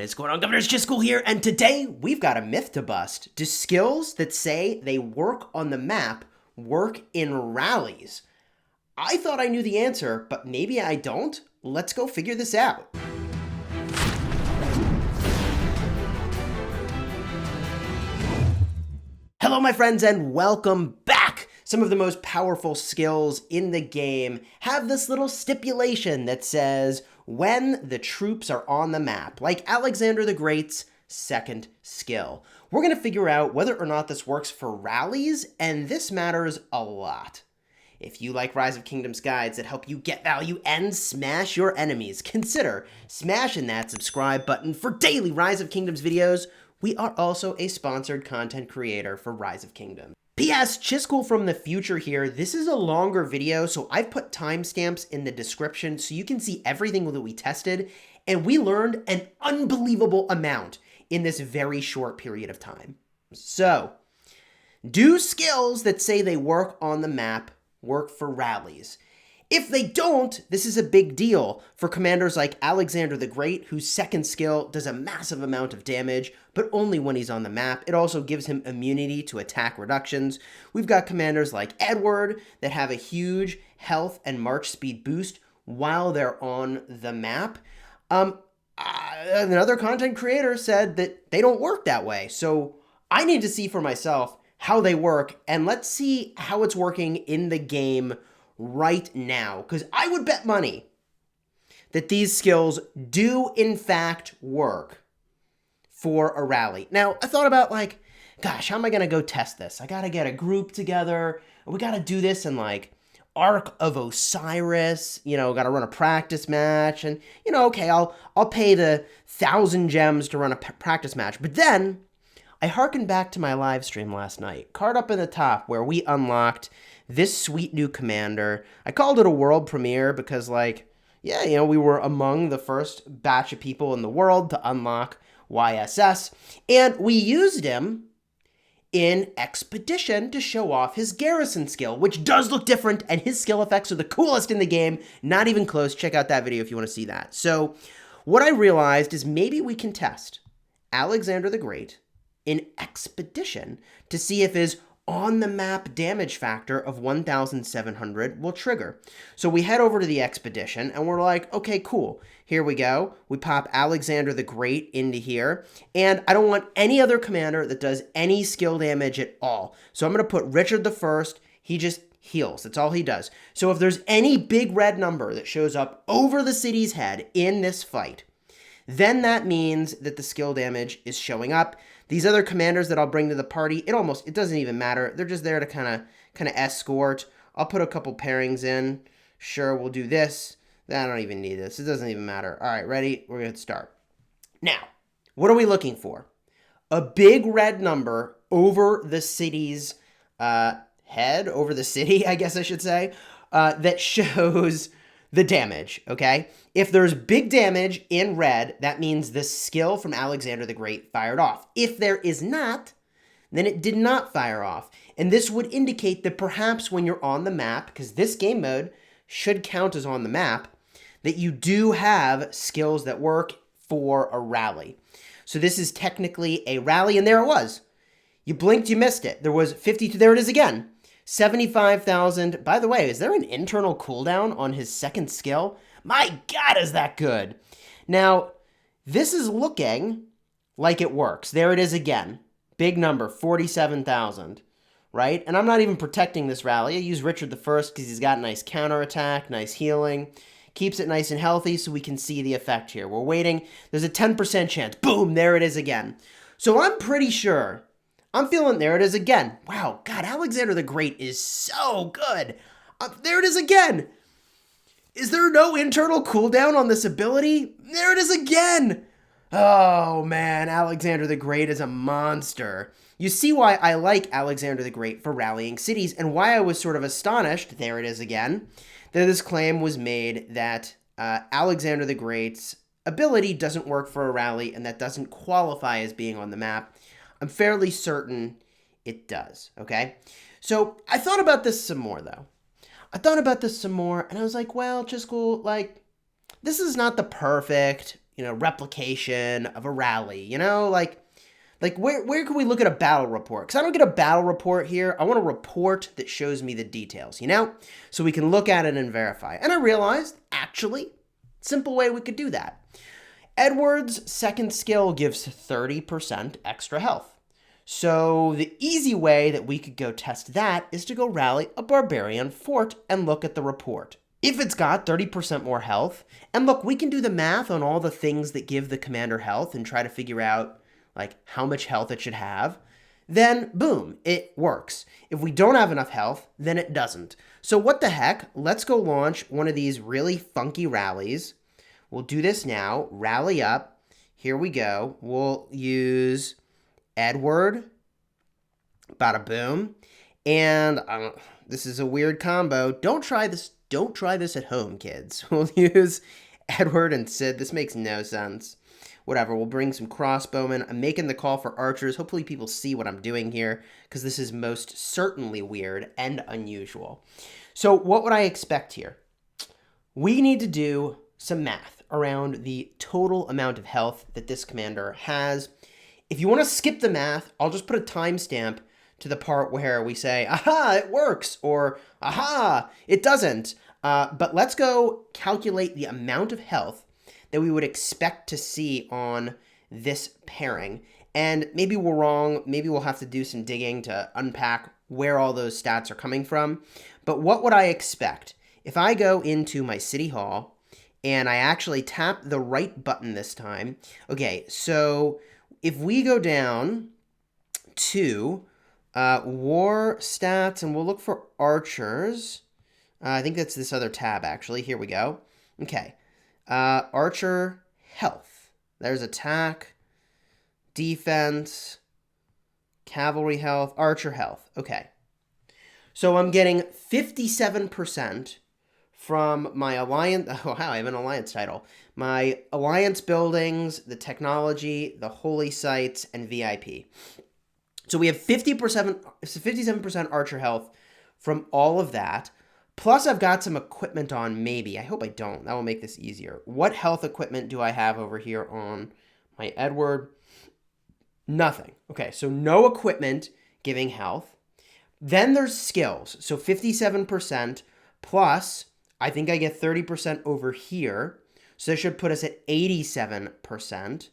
is going on? Governor's Chisgule here, and today we've got a myth to bust. Do skills that say they work on the map work in rallies? I thought I knew the answer, but maybe I don't. Let's go figure this out. Hello, my friends, and welcome back. Some of the most powerful skills in the game have this little stipulation that says when the troops are on the map, like Alexander the Great's second skill. We're going to figure out whether or not this works for rallies, and this matters a lot. If you like Rise of Kingdoms guides that help you get value and smash your enemies, consider smashing that subscribe button for daily Rise of Kingdoms videos. We are also a sponsored content creator for Rise of Kingdoms. P.S. Chisgule from the future here. This is a longer video, so I've put timestamps in the description so you can see everything that we tested, and we learned an unbelievable amount in this very short period of time. So, do skills that say they work on the map work for rallies? If they don't, this is a big deal for commanders like Alexander the Great, whose second skill does a massive amount of damage, but only when he's on the map. It also gives him immunity to attack reductions. We've got commanders like Edward that have a huge health and march speed boost while they're on the map. Another content creator said that they don't work that way, so I need to see for myself how they work, and let's see how it's working in the game right now, because I would bet money that these skills do in fact work for a rally. Now, I thought about like, gosh, how am I going to go test this? I got to get a group together. We got to do this in like Ark of Osiris, got to run a practice match, and okay, I'll pay the 1,000 gems to run a practice match. But then I hearkened back to my live stream last night, card up in the top, where we unlocked this sweet new commander. I called it a world premiere because, we were among the first batch of people in the world to unlock YSS, and we used him in Expedition to show off his garrison skill, which does look different, and his skill effects are the coolest in the game. Not even close. Check out that video if you want to see that. So what I realized is maybe we can test Alexander the Great in Expedition to see if his on-the-map damage factor of 1,700 will trigger. So we head over to the Expedition, and we're like, okay, cool. Here we go. We pop Alexander the Great into here, and I don't want any other commander that does any skill damage at all. So I'm going to put Richard I. He just heals. That's all he does. So if there's any big red number that shows up over the city's head in this fight, then that means that the skill damage is showing up. These other commanders that I'll bring to the party, it doesn't even matter. They're just there to kind of escort. I'll put a couple pairings in. Sure, we'll do this. I don't even need this. It doesn't even matter. All right, ready? We're going to start. Now, what are we looking for? A big red number over the city's head, over the city, I guess I should say, that shows the damage, okay? If there's big damage in red, that means the skill from Alexander the Great fired off. If there is not, then it did not fire off. And this would indicate that perhaps when you're on the map, because this game mode should count as on the map, that you do have skills that work for a rally. So this is technically a rally, and there it was. You blinked, you missed it. There was 52, there it is again. 75,000. By the way, is there an internal cooldown on his second skill? My God, is that good? Now, this is looking like it works. There it is again. Big number, 47,000, right? And I'm not even protecting this rally. I use Richard I because he's got nice counterattack, nice healing. Keeps it nice and healthy so we can see the effect here. We're waiting. There's a 10% chance. Boom, there it is again. So I'm pretty sure. I'm feeling, there it is again. Wow, God, Alexander the Great is so good. There it is again. Is there no internal cooldown on this ability? There it is again. Oh, man, Alexander the Great is a monster. You see why I like Alexander the Great for rallying cities, and why I was sort of astonished, there it is again, that this claim was made that Alexander the Great's ability doesn't work for a rally, and that doesn't qualify as being on the map. I'm fairly certain it does, okay? So I thought about this some more, though. And I was like, well, Chisgule, this is not the perfect replication of a rally, like where can we look at a battle report? Because I don't get a battle report here. I want a report that shows me the details, so we can look at it and verify. And I realized, actually, simple way we could do that. Edward's second skill gives 30% extra health. So the easy way that we could go test that is to go rally a barbarian fort and look at the report. If it's got 30% more health, and look, we can do the math on all the things that give the commander health and try to figure out like how much health it should have, then boom, it works. If we don't have enough health, then it doesn't. So what the heck? Let's go launch one of these really funky rallies. We'll do this now. Rally up. Here we go. We'll use Edward. Bada boom. And this is a weird combo. Don't try this. Don't try this at home, kids. We'll use Edward and Sid. This makes no sense. Whatever, we'll bring some crossbowmen. I'm making the call for archers. Hopefully people see what I'm doing here, because this is most certainly weird and unusual. So what would I expect here? We need to do some math around the total amount of health that this commander has. If you want to skip the math, I'll just put a timestamp to the part where we say, aha, it works, or aha, it doesn't. But let's go calculate the amount of health that we would expect to see on this pairing. And maybe we're wrong. Maybe we'll have to do some digging to unpack where all those stats are coming from. But what would I expect? If I go into my city hall and I actually tap the right button this time. Okay, so if we go down to war stats and we'll look for archers. I think that's this other tab actually. Here we go. Okay. Archer health. There's attack, defense, cavalry health, archer health. Okay. So I'm getting 57% from my alliance. Oh, wow, I have an alliance title. My alliance buildings, the technology, the holy sites, and VIP. So we have 57% archer health from all of that. Plus, I've got some equipment on, maybe. I hope I don't. That will make this easier. What health equipment do I have over here on my Edward? Nothing. Okay, so no equipment giving health. Then there's skills. So 57% plus, I think I get 30% over here. So that should put us at 87%.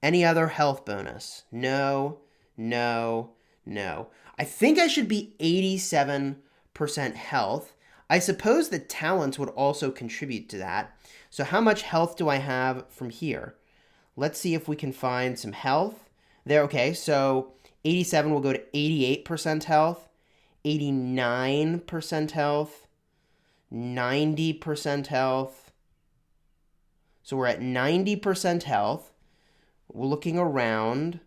Any other health bonus? No, no, no. I think I should be 87% health. I suppose the talents would also contribute to that. So how much health do I have from here? Let's see if we can find some health. There, okay, so 87 will go to 88% health, 89% health, 90% health. So we're at 90% health. We're looking around.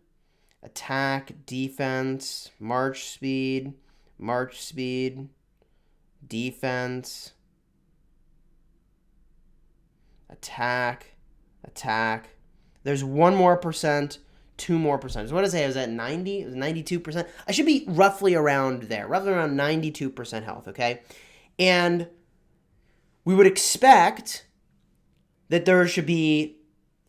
Attack, defense, march speed, defense, attack. There's 1 more percent, 2 more percent. So what did I say? I was at 90? It was 92%. I should be roughly around there, roughly around 92% health, okay? And we would expect that there should be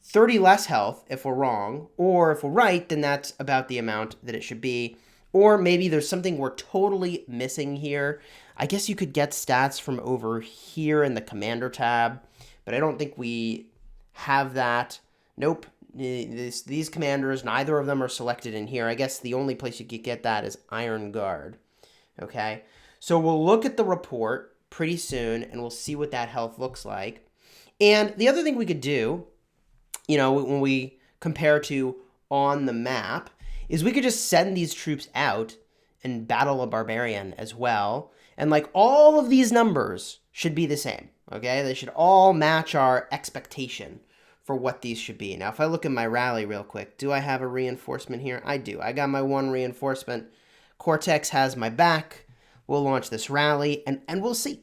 30 less health if we're wrong, or if we're right, then that's about the amount that it should be. Or maybe there's something we're totally missing here. I guess you could get stats from over here in the Commander tab, but I don't think we have that. Nope. These commanders, neither of them are selected in here. I guess the only place you could get that is Iron Guard. Okay? So we'll look at the report pretty soon, and we'll see what that health looks like. And the other thing we could do, when we compare to on the map, is we could just send these troops out and battle a barbarian as well. And like all of these numbers should be the same, okay? They should all match our expectation for what these should be. Now, if I look at my rally real quick, do I have a reinforcement here? I do. I got my 1 reinforcement. Cortex has my back. We'll launch this rally, and we'll see.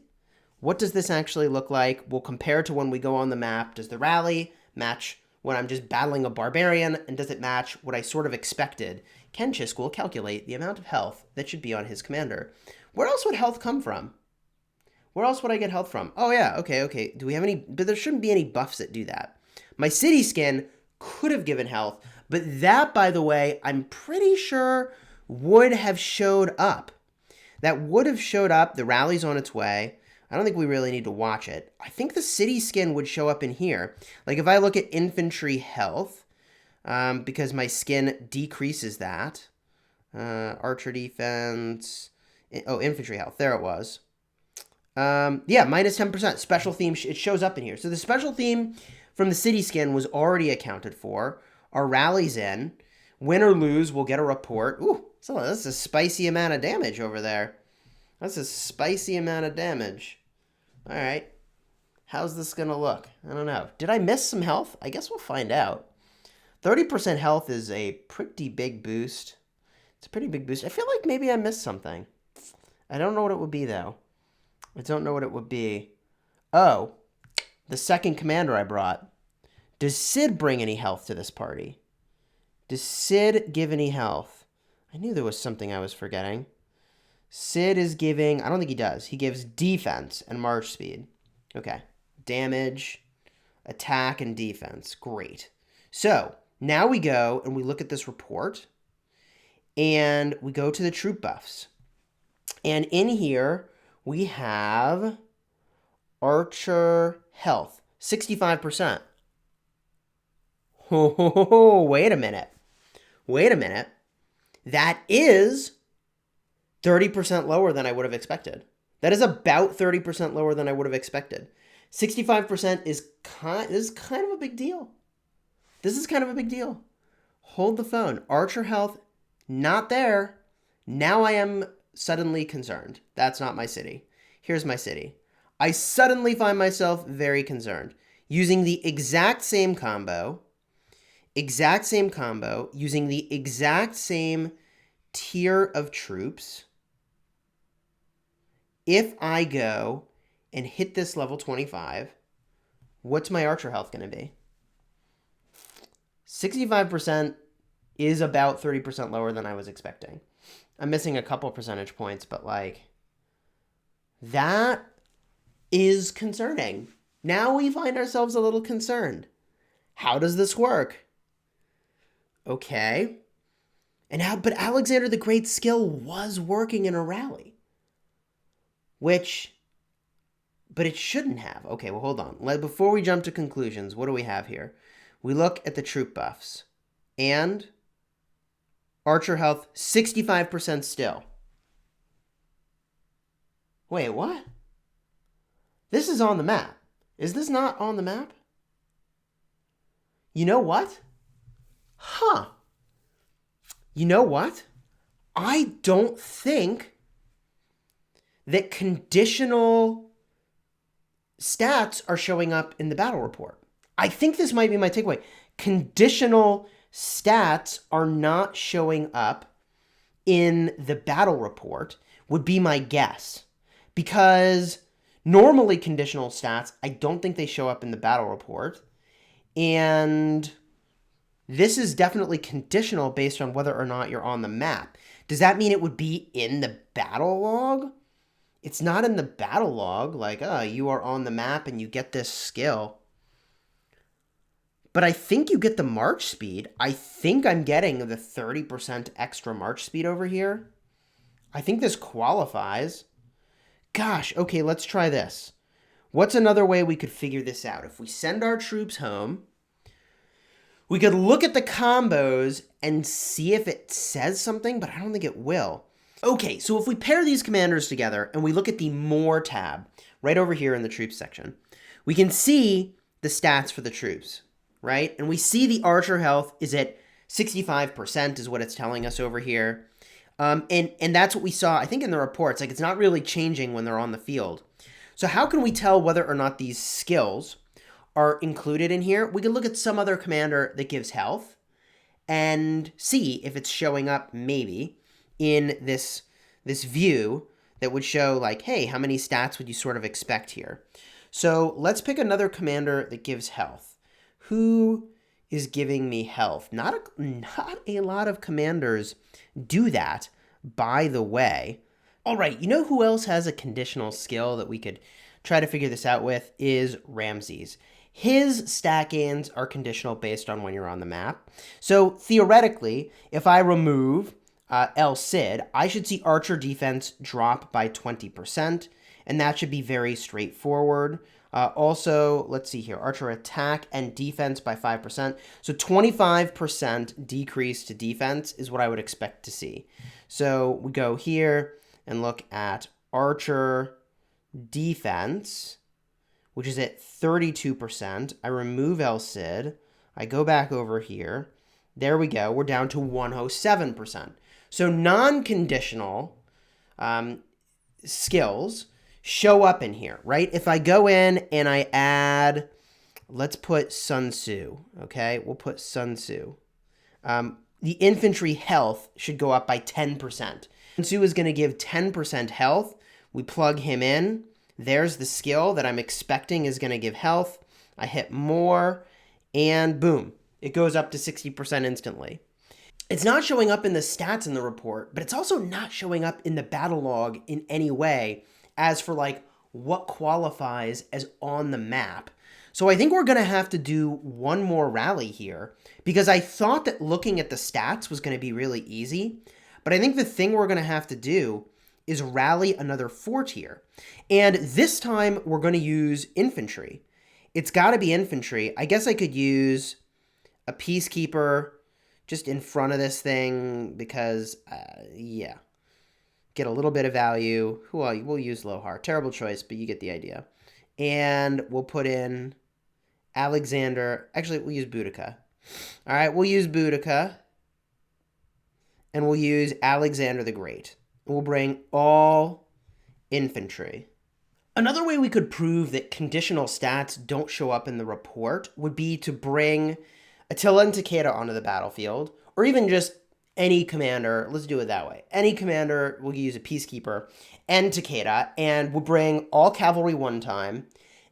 What does this actually look like? We'll compare to when we go on the map. Does the rally match when I'm just battling a barbarian, and does it match what I sort of expected? Can Chisgule calculate the amount of health that should be on his commander? Where else would health come from? Where else would I get health from? Oh yeah, okay. Do we have any? But there shouldn't be any buffs that do that. My city skin could have given health, but that, by the way, I'm pretty sure would have showed up. That would have showed up. The rally's on its way. I don't think we really need to watch it. I think the city skin would show up in here. Like if I look at infantry health, because my skin decreases that. Archer defense. Oh, infantry health. There it was. Yeah, minus 10%. Special theme, it shows up in here. So the special theme from the city skin was already accounted for. Our rally's in. Win or lose, we'll get a report. Ooh, so that's a spicy amount of damage over there. That's a spicy amount of damage. All right. How's this going to look? I don't know. Did I miss some health? I guess we'll find out. 30% health is a pretty big boost. It's a pretty big boost. I feel like maybe I missed something. I don't know what it would be, though. I don't know what it would be. Oh, the second commander I brought. Does Sid bring any health to this party? Does Sid give any health? I knew there was something I was forgetting. Sid is giving... I don't think he does. He gives defense and march speed. Okay. Damage, attack, and defense. Great. So, now we go and we look at this report. And we go to the troop buffs. And in here, we have Archer health. 65%. Oh, wait a minute. Wait a minute. That is 30% lower than I would have expected. That is about 30% lower than I would have expected. 65% is kind of a big deal. This is kind of a big deal. Hold the phone. Archer health, not there. Now I am suddenly concerned. That's not my city. Here's my city. I suddenly find myself very concerned. Using the exact same combo, using the exact same tier of troops, if I go and hit this level 25, what's my archer health going to be? 65% is about 30% lower than I was expecting. I'm missing a couple percentage points, but like, that is concerning. Now we find ourselves a little concerned. How does this work? Okay. But Alexander the Great's skill was working in a rally. But it shouldn't have. Okay, well, hold on. Before we jump to conclusions, what do we have here? We look at the troop buffs. And Archer health, 65% still. Wait, what? This is on the map. Is this not on the map? You know what? Huh. You know what? I don't think that conditional stats are showing up in the battle report. I think this might be my takeaway. Conditional stats are not showing up in the battle report would be my guess. Because normally conditional stats, I don't think they show up in the battle report. And this is definitely conditional based on whether or not you're on the map. Does that mean it would be in the battle log? It's not in the battle log, like, you are on the map and you get this skill. But I think you get the march speed. I think I'm getting the 30% extra march speed over here. I think this qualifies. Gosh, okay, let's try this. What's another way we could figure this out? If we send our troops home, we could look at the combos and see if it says something, but I don't think it will. Okay, so if we pair these commanders together and we look at the More tab right over here in the troops section, we can see the stats for the troops, right? And we see the archer health is at 65% is what it's telling us over here. And that's what we saw, I think, in the reports. Like, it's not really changing when they're on the field. So how can we tell whether or not these skills are included in here? We can look at some other commander that gives health and see if it's showing up maybe in this view that would show like, hey, how many stats would you sort of expect here? So let's pick another commander that gives health. Who is giving me health? Not a lot of commanders do that, by the way. All right, you know who else has a conditional skill that we could try to figure this out with is Ramses. His stat gains are conditional based on when you're on the map. So theoretically, if I remove El Cid, I should see archer defense drop by 20%, and that should be very straightforward. Also, let's see here, archer attack and defense by 5%. So 25% decrease to defense is what I would expect to see. So we go here and look at archer defense, which is at 32%. I remove El Cid. I go back over here. There we go. We're down to 107%. So non-conditional skills show up in here, right? If I go in and I add, let's put Sun Tzu, okay? We'll put Sun Tzu. The infantry health should go up by 10%. Sun Tzu is going to give 10% health. We plug him in. There's the skill that I'm expecting is going to give health. I hit more, and boom, it goes up to 60% instantly. It's not showing up in the stats in the report, but it's also not showing up in the battle log in any way as for like what qualifies as on the map. So I think we're going to have to do one more rally here because I thought that looking at the stats was going to be really easy, but I think the thing we're going to have to do is rally another fort here. And this time we're going to use infantry. It's got to be infantry. I guess I could use a peacekeeper just in front of this thing because, yeah, get a little bit of value. Well, we'll use Lohar. Terrible choice, but you get the idea. And we'll put in Alexander. Actually, we'll use Boudica. All right, we'll use Boudica. And we'll use Alexander the Great. We'll bring all infantry. Another way we could prove that conditional stats don't show up in the report would be to bring Attila and Takeda onto the battlefield, or even just any commander. Let's do it that way. Any commander, we'll use a peacekeeper, and Takeda, and we'll bring all cavalry one time,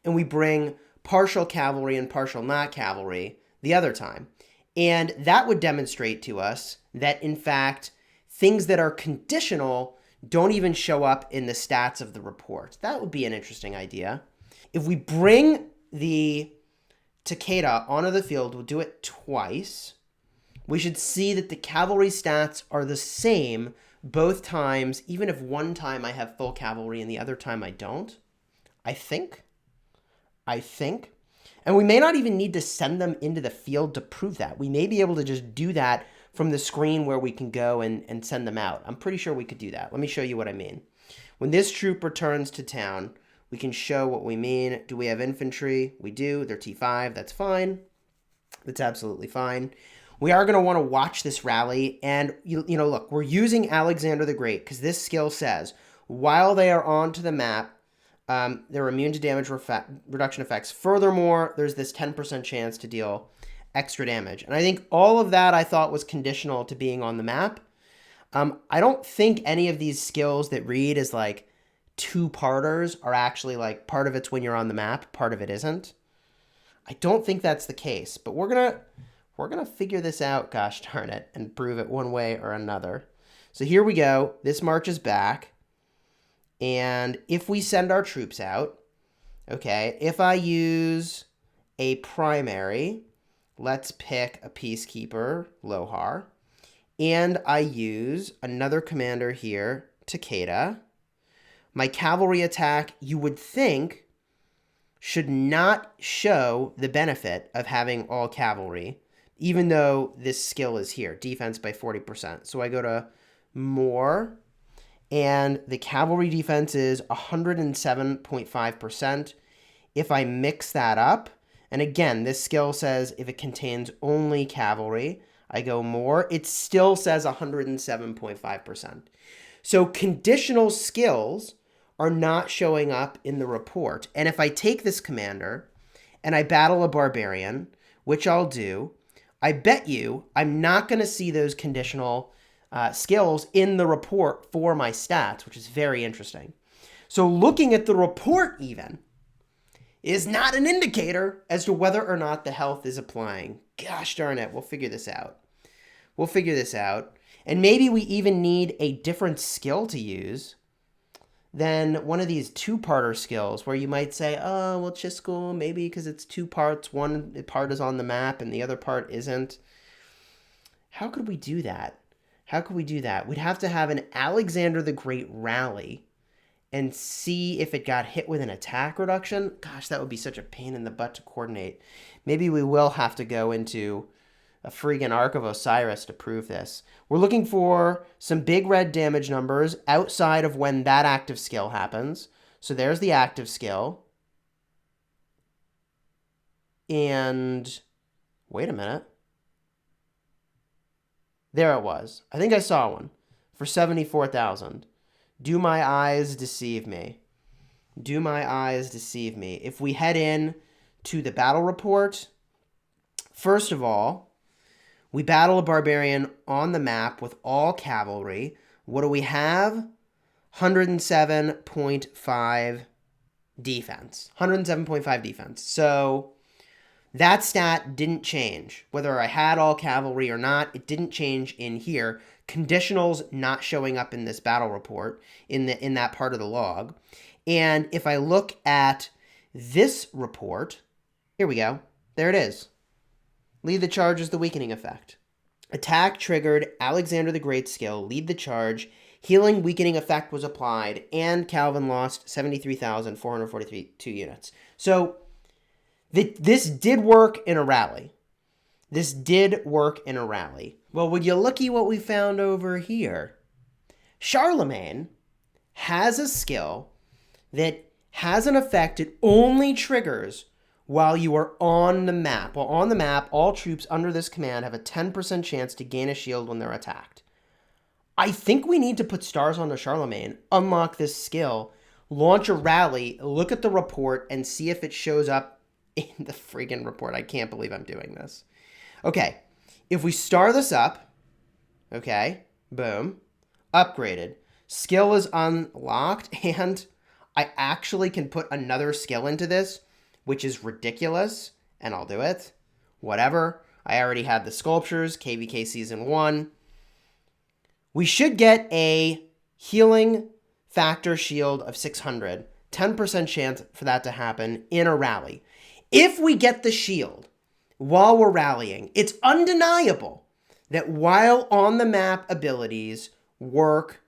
and we bring partial cavalry and partial not cavalry the other time. And that would demonstrate to us that, in fact, things that are conditional don't even show up in the stats of the report. That would be an interesting idea. If we bring the Takeda onto the field, we'll do it twice. We should see that the cavalry stats are the same both times, even if one time I have full cavalry and the other time I don't. I think. And we may not even need to send them into the field to prove that. We may be able to just do that from the screen where we can go and send them out. I'm pretty sure we could do that. Let me show you what I mean. When this troop returns to town, we can show what we mean. Do we have infantry? We do. They're T5. That's fine. That's absolutely fine. We are going to want to watch this rally. And, you know, look, we're using Alexander the Great because this skill says while they are onto the map, they're immune to damage reduction effects. Furthermore, there's this 10% chance to deal extra damage. And I think all of that I thought was conditional to being on the map. I don't think any of these skills that read as like two-parters are actually like part of it's when you're on the map, part of it isn't. I don't think that's the case, but we're gonna figure this out, gosh darn it, and prove it one way or another. So here we go. This marches back. And if we send our troops out, okay, if I use a primary, let's pick a peacekeeper, Lohar, and I use another commander here, Takeda. My cavalry attack, you would think, should not show the benefit of having all cavalry, even though this skill is here, defense by 40%. So I go to more, and the cavalry defense is 107.5%. If I mix that up, and again, this skill says if it contains only cavalry, I go more, it still says 107.5%. So conditional skills are not showing up in the report. And if I take this commander and I battle a barbarian, which I'll do, I bet you I'm not going to see those conditional skills in the report for my stats, which is very interesting. So looking at the report even is not an indicator as to whether or not the health is applying. Gosh darn it, we'll figure this out. And maybe we even need a different skill to use than one of these two-parter skills where you might say, oh, well, Chisgule, maybe because it's two parts, one part is on the map and the other part isn't. How could we do that? How could we do that? We'd have to have an Alexander the Great rally and see if it got hit with an attack reduction. Gosh, that would be such a pain in the butt to coordinate. Maybe we will have to go into a friggin' Ark of Osiris to prove this. We're looking for some big red damage numbers outside of when that active skill happens. So there's the active skill. And wait a minute. There it was. I think I saw one for 74,000. Do my eyes deceive me? Do my eyes deceive me? If we head in to the battle report, first of all, we battle a barbarian on the map with all cavalry. What do we have? 107.5 defense. 107.5 defense. So that stat didn't change. Whether I had all cavalry or not, it didn't change in here. Conditional's not showing up in this battle report, in that part of the log. And if I look at this report, here we go. There it is. Lead the charge is the weakening effect. Attack triggered Alexander the Great skill. Lead the charge. Healing weakening effect was applied. And Calvin lost 73,442 units. So this did work in a rally. This did work in a rally. Well, would you looky what we found over here? Charlemagne has a skill that has an effect it only triggers while you are on the map. Well, on the map, all troops under this command have a 10% chance to gain a shield when they're attacked. I think we need to put stars on the Charlemagne, unlock this skill, launch a rally, look at the report, and see if it shows up in the friggin' report. I can't believe I'm doing this. Okay, if we star this up, okay, boom, upgraded. Skill is unlocked, and I actually can put another skill into this, which is ridiculous, and I'll do it. Whatever. I already had the sculptures, KVK Season 1. We should get a healing factor shield of 600. 10% chance for that to happen in a rally. If we get the shield while we're rallying, it's undeniable that while on the map abilities work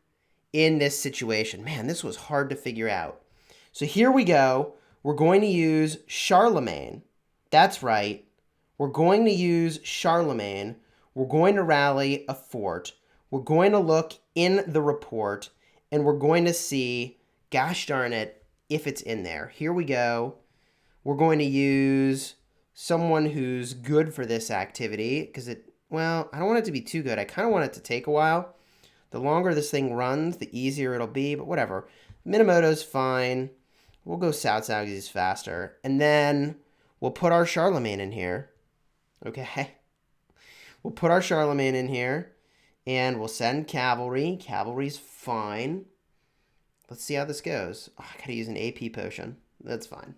in this situation. Man, this was hard to figure out. So here we go. We're going to use Charlemagne. That's right. We're going to use Charlemagne. We're going to rally a fort. We're going to look in the report, and we're going to see, gosh darn it, if it's in there. Here we go. We're going to use someone who's good for this activity because well, I don't want it to be too good. I kind of want it to take a while. The longer this thing runs, the easier it'll be, but whatever. Minamoto's fine. We'll go South because he's faster. And then we'll put our Charlemagne in here. Okay. We'll put our Charlemagne in here. And we'll send cavalry. Cavalry's fine. Let's see how this goes. Oh, I gotta use an AP potion. That's fine.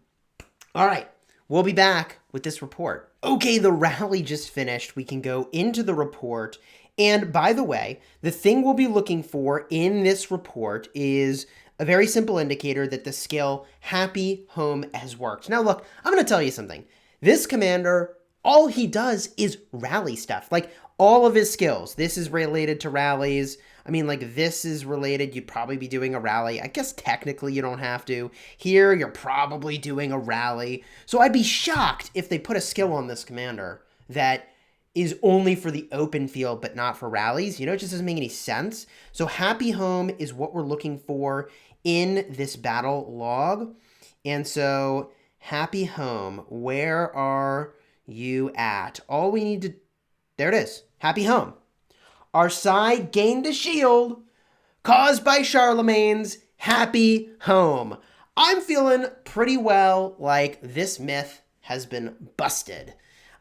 All right. We'll be back with this report. Okay, the rally just finished. We can go into the report. And by the way, the thing we'll be looking for in this report is a very simple indicator that the skill Happy Home has worked. Now look, I'm going to tell you something. This commander, all he does is rally stuff. Like all of his skills. This is related to rallies. I mean, like this is related. You'd probably be doing a rally. I guess technically you don't have to. Here, you're probably doing a rally. So I'd be shocked if they put a skill on this commander that is only for the open field but not for rallies. You know, it just doesn't make any sense. So Happy Home is what we're looking for in this battle log. And so Happy Home, where are you at? All we need to, there it is, Happy Home. Our side gained a shield caused by Charlemagne's Happy Home. I'm feeling pretty well like this myth has been busted.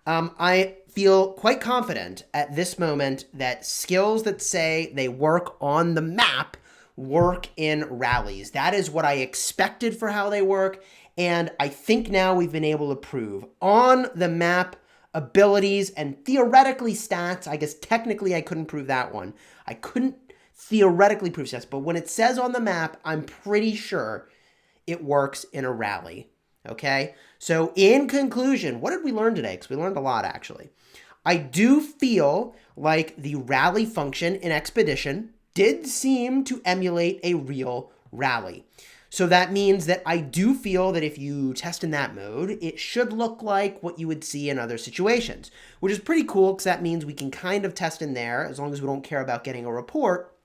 I feel quite confident at this moment that skills that say they work on the map work in rallies. That is what I expected for how they work, and I think now we've been able to prove on the map abilities and theoretically stats. I guess technically I couldn't prove that one. I couldn't theoretically proves yes. But when it says on the map, I'm pretty sure it works in a rally. Okay? So in conclusion, what did we learn today? Because we learned a lot, actually. I do feel like the rally function in Expedition did seem to emulate a real rally. So that means that I do feel that if you test in that mode, it should look like what you would see in other situations, which is pretty cool because that means we can kind of test in there as long as we don't care about getting a report,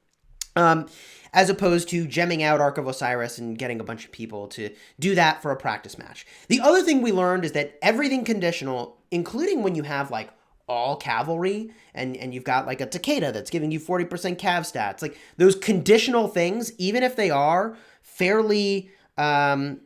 as opposed to gemming out Ark of Osiris and getting a bunch of people to do that for a practice match. The other thing we learned is that everything conditional, including when you have like all cavalry and you've got like a Takeda that's giving you 40% cav stats, like those conditional things, even if they are fairly, I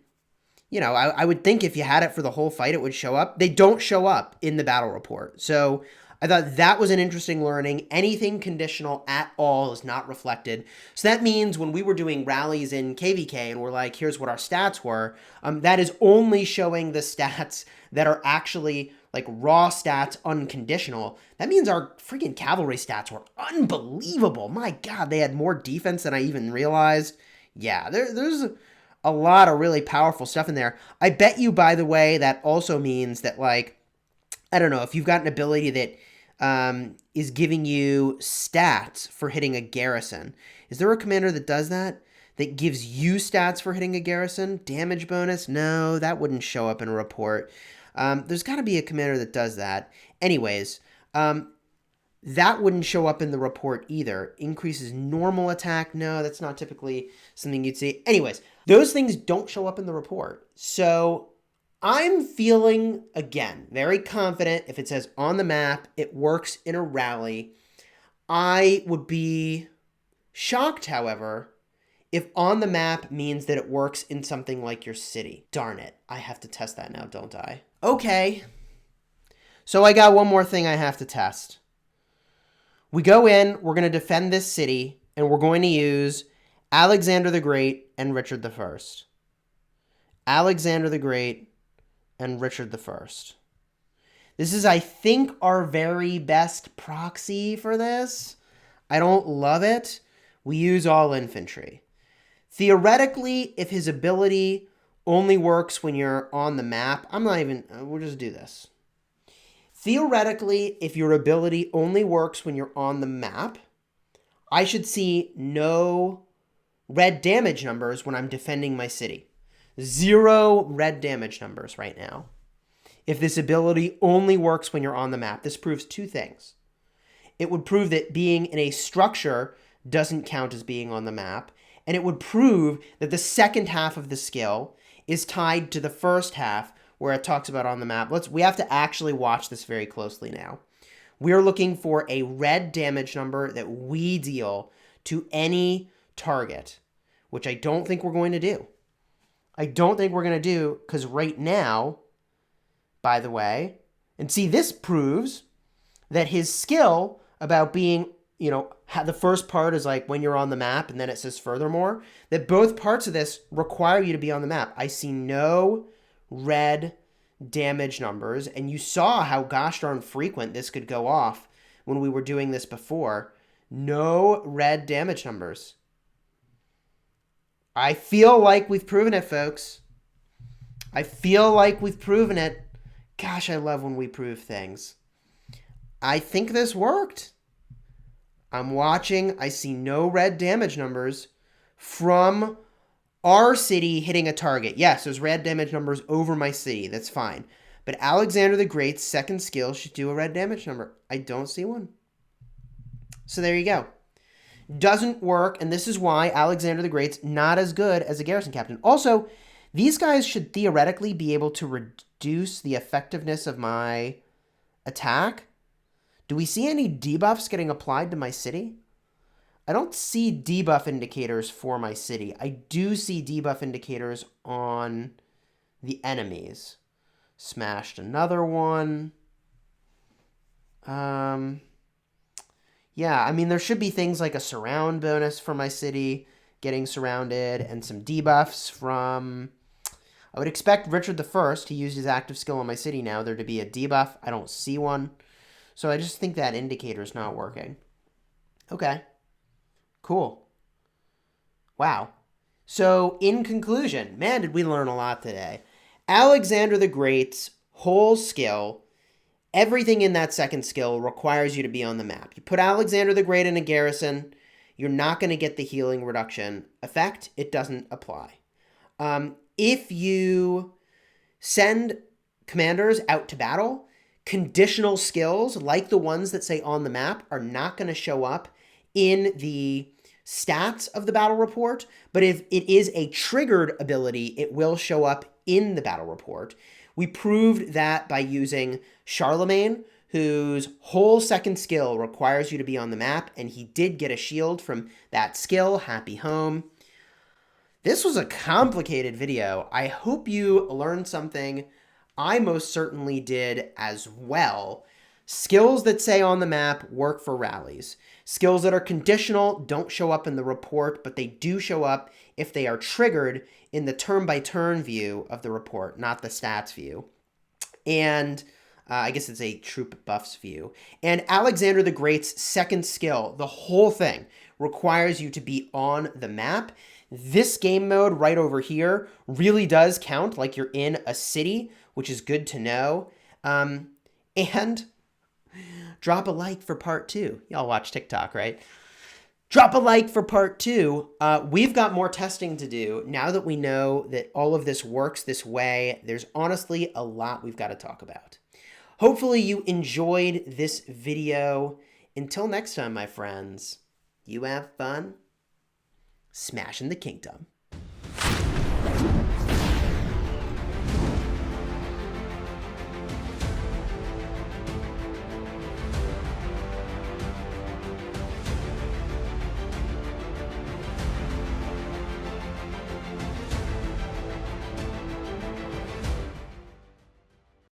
would think if you had it for the whole fight, it would show up. They don't show up in the battle report. So I thought that was an interesting learning. Anything conditional at all is not reflected. So that means when we were doing rallies in KVK and we're like, here's what our stats were, that is only showing the stats that are actually like raw stats unconditional. That means our freaking cavalry stats were unbelievable. My God, they had more defense than I even realized. Yeah, there's a lot of really powerful stuff in there. I bet you, by the way, that also means that, like, I don't know, if you've got an ability that is giving you stats for hitting a garrison. Is there a commander that does that? That gives you stats for hitting a garrison? Damage bonus? No, that wouldn't show up in a report. There's got to be a commander that does that. Anyways, that wouldn't show up in the report either. Increases normal attack? No, that's not typically something you'd see. Anyways, those things don't show up in the report. So I'm feeling, again, very confident if it says on the map, it works in a rally. I would be shocked, however, if on the map means that it works in something like your city. Darn it. I have to test that now, don't I? Okay. So I got one more thing I have to test. We go in, we're going to defend this city, and we're going to use Alexander the Great and Richard the First. Alexander the Great and Richard the First. This is, I think, our very best proxy for this. I don't love it. We use all infantry. Theoretically, if his ability only works when you're on the map, we'll just do this. Theoretically, if your ability only works when you're on the map, I should see no red damage numbers when I'm defending my city. 0 red damage numbers right now. If this ability only works when you're on the map, this proves 2 things. It would prove that being in a structure doesn't count as being on the map, and it would prove that the second half of the skill is tied to the first half where it talks about on the map. We have to actually watch this very closely now. We're looking for a red damage number that we deal to any target, which I don't think we're going to do. I don't think we're going to do, because right now, by the way, and see, this proves that his skill about being, the first part is like when you're on the map, and then it says furthermore, that both parts of this require you to be on the map. I see no red damage numbers, and you saw how gosh darn frequent this could go off when we were doing this before. No red damage numbers. I feel like we've proven it, folks. I feel like we've proven it. Gosh, I love when we prove things. I think this worked. I'm watching. I see no red damage numbers from our city hitting a target. Yes, there's red damage numbers over my city. That's fine. But Alexander the Great's second skill should do a red damage number. I don't see one. So there you go. Doesn't work, and this is why Alexander the Great's not as good as a garrison captain. Also, these guys should theoretically be able to reduce the effectiveness of my attack. Do we see any debuffs getting applied to my city? I don't see debuff indicators for my city. I do see debuff indicators on the enemies. Smashed another one. Yeah, I mean, there should be things like a surround bonus for my city, getting surrounded, and some debuffs from... I would expect Richard I, he used his active skill on my city now, there to be a debuff. I don't see one. So I just think that indicator's not working. Okay. Cool. Wow. So, in conclusion, man, did we learn a lot today. Alexander the Great's whole skill, everything in that second skill requires you to be on the map. You put Alexander the Great in a garrison, you're not going to get the healing reduction effect. It doesn't apply. If you send commanders out to battle, conditional skills like the ones that say on the map are not going to show up in the stats of the battle report, but if it is a triggered ability, it will show up in the battle report. We proved that by using Charlemagne, whose whole second skill requires you to be on the map, and he did get a shield from that skill. Happy home. This was a complicated video. I hope you learned something. I most certainly did as well. Skills that say on the map work for rallies. Skills that are conditional don't show up in the report, but they do show up if they are triggered in the turn-by-turn view of the report, not the stats view. And I guess it's a troop buffs view. And Alexander the Great's second skill, the whole thing, requires you to be on the map. This game mode right over here really does count like you're in a city, which is good to know. And drop a like for part 2. Y'all watch TikTok, right? Drop a like for part 2. We've got more testing to do. Now that we know that all of this works this way, there's honestly a lot we've got to talk about. Hopefully you enjoyed this video. Until next time, my friends, you have fun smashing the kingdom.